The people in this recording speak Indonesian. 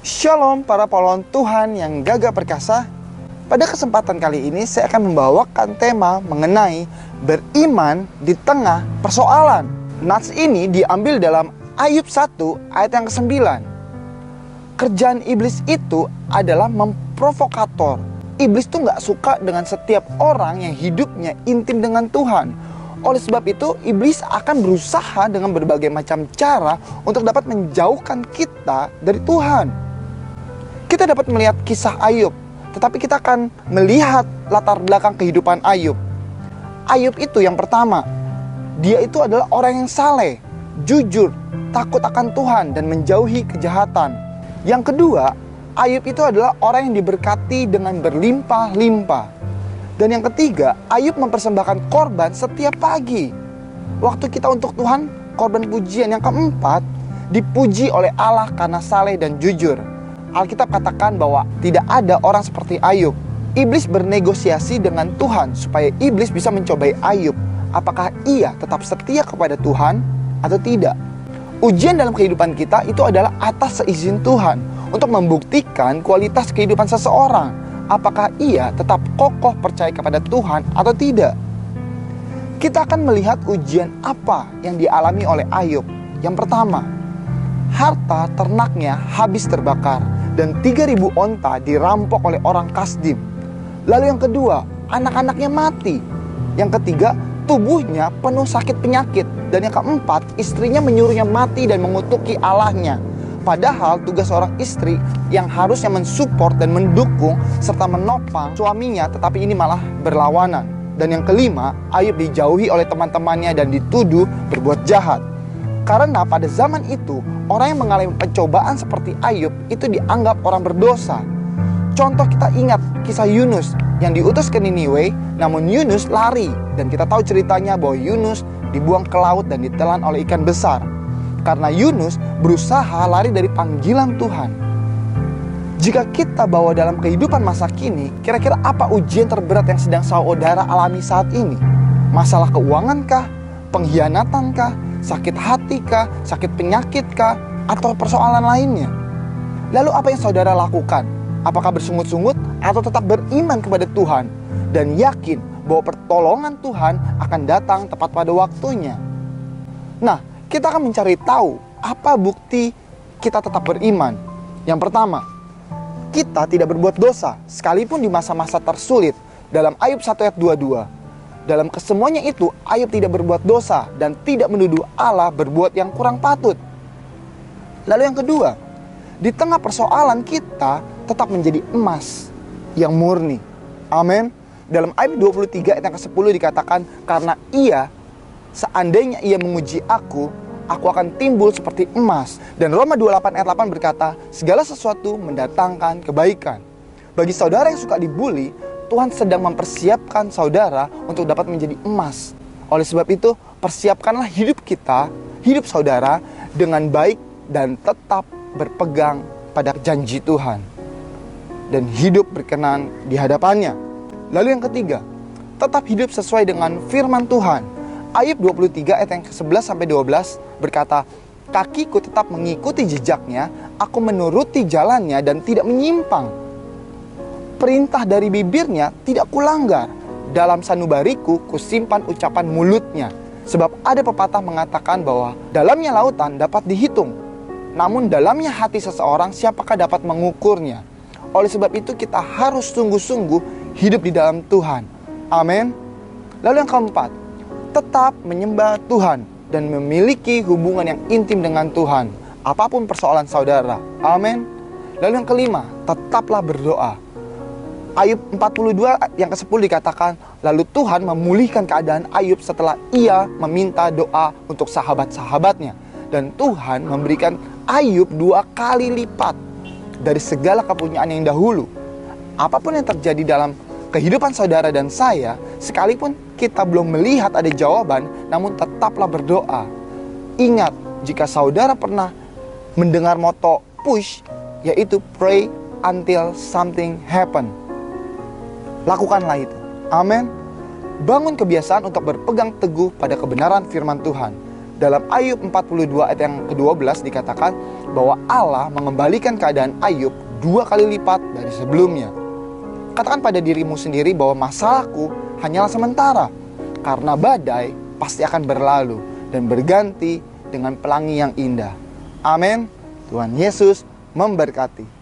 Shalom para polon Tuhan yang gagah perkasa. Pada kesempatan kali ini saya akan membawakan tema mengenai beriman di tengah persoalan. Nats ini diambil dalam Ayub 1 ayat yang ke-9. Kerjaan iblis itu adalah memprovokator. Iblis tuh gak suka dengan setiap orang yang hidupnya intim dengan Tuhan. Oleh sebab itu, iblis akan berusaha dengan berbagai macam cara untuk dapat menjauhkan kita dari Tuhan. Kita dapat melihat kisah Ayub, tetapi kita akan melihat latar belakang kehidupan Ayub. Ayub itu yang pertama, dia itu adalah orang yang saleh, jujur, takut akan Tuhan dan menjauhi kejahatan. Yang kedua, Ayub itu adalah orang yang diberkati dengan berlimpah-limpah. Dan yang ketiga, Ayub mempersembahkan korban setiap pagi. Waktu kita untuk Tuhan, korban pujian. Yang keempat, dipuji oleh Allah karena saleh dan jujur. Alkitab katakan bahwa tidak ada orang seperti Ayub. Iblis bernegosiasi dengan Tuhan supaya iblis bisa mencobai Ayub. Apakah ia tetap setia kepada Tuhan atau tidak? Ujian dalam kehidupan kita itu adalah atas seizin Tuhan untuk membuktikan kualitas kehidupan seseorang. Apakah ia tetap kokoh percaya kepada Tuhan atau tidak? Kita akan melihat ujian apa yang dialami oleh Ayub. Yang pertama, harta ternaknya habis terbakar dan 3.000 onta dirampok oleh orang Kasdim. Lalu yang kedua, anak-anaknya mati. Yang ketiga, tubuhnya penuh sakit penyakit. Dan yang keempat, istrinya menyuruhnya mati dan mengutuki Allahnya. Padahal tugas seorang istri yang harusnya mensupport dan mendukung serta menopang suaminya, tetapi ini malah berlawanan. Dan yang kelima, Ayub dijauhi oleh teman-temannya dan dituduh berbuat jahat. Karena pada zaman itu, orang yang mengalami pencobaan seperti Ayub itu dianggap orang berdosa. Contoh, kita ingat kisah Yunus yang diutus ke Niniwe, namun Yunus lari. Dan kita tahu ceritanya bahwa Yunus dibuang ke laut dan ditelan oleh ikan besar. Karena Yunus berusaha lari dari panggilan Tuhan. Jika kita bawa dalam kehidupan masa kini, kira-kira apa ujian terberat yang sedang saudara alami saat ini? Masalah keuangan kah? Pengkhianatan kah? Sakit hati kah? Sakit penyakit kah? Atau persoalan lainnya? Lalu apa yang saudara lakukan? Apakah bersungut-sungut atau tetap beriman kepada Tuhan dan yakin bahwa pertolongan Tuhan akan datang tepat pada waktunya? Nah, kita akan mencari tahu apa bukti kita tetap beriman. Yang pertama, kita tidak berbuat dosa sekalipun di masa-masa tersulit. Dalam Ayub 1 ayat 22. Dalam kesemuanya itu, Ayub tidak berbuat dosa dan tidak menuduh Allah berbuat yang kurang patut. Lalu yang kedua, di tengah persoalan kita tetap menjadi emas yang murni. Amin. Dalam Ayub 23 ayat yang ke-10 dikatakan, karena seandainya ia menguji aku akan timbul seperti emas. Dan Roma 28 ayat 8 berkata, segala sesuatu mendatangkan kebaikan. Bagi saudara yang suka dibully, Tuhan sedang mempersiapkan saudara untuk dapat menjadi emas. Oleh sebab itu, persiapkanlah hidup kita, hidup saudara dengan baik dan tetap berpegang pada janji Tuhan dan hidup berkenan di hadapannya. Lalu yang ketiga, tetap hidup sesuai dengan firman Tuhan. Ayub 23 ayat yang ke-11 sampai 12 berkata, kakiku tetap mengikuti jejaknya, aku menuruti jalannya dan tidak menyimpang. Perintah dari bibirnya tidak kulanggar, dalam sanubariku kusimpan ucapan mulutnya. Sebab ada pepatah mengatakan bahwa dalamnya lautan dapat dihitung, namun dalamnya hati seseorang siapakah dapat mengukurnya. Oleh sebab itu kita harus sungguh-sungguh hidup di dalam Tuhan. Amin. Lalu yang keempat, tetap menyembah Tuhan dan memiliki hubungan yang intim dengan Tuhan, apapun persoalan saudara. Amin. Lalu yang kelima, tetaplah berdoa. Ayub 42 yang ke-10 dikatakan, lalu Tuhan memulihkan keadaan Ayub setelah ia meminta doa untuk sahabat-sahabatnya. Dan Tuhan memberikan Ayub 2 kali lipat dari segala kepunyaan yang dahulu. Apapun yang terjadi dalam kehidupan saudara dan saya, sekalipun kita belum melihat ada jawaban, namun tetaplah berdoa. Ingat, jika saudara pernah mendengar moto push, yaitu pray until something happen. Lakukanlah itu. Amin. Bangun kebiasaan untuk berpegang teguh pada kebenaran firman Tuhan. Dalam Ayub 42 ayat yang ke-12 dikatakan bahwa Allah mengembalikan keadaan Ayub 2 kali lipat dari sebelumnya. Katakan pada dirimu sendiri bahwa masalahku hanyalah sementara, karena badai pasti akan berlalu dan berganti dengan pelangi yang indah. Amin. Tuhan Yesus memberkati.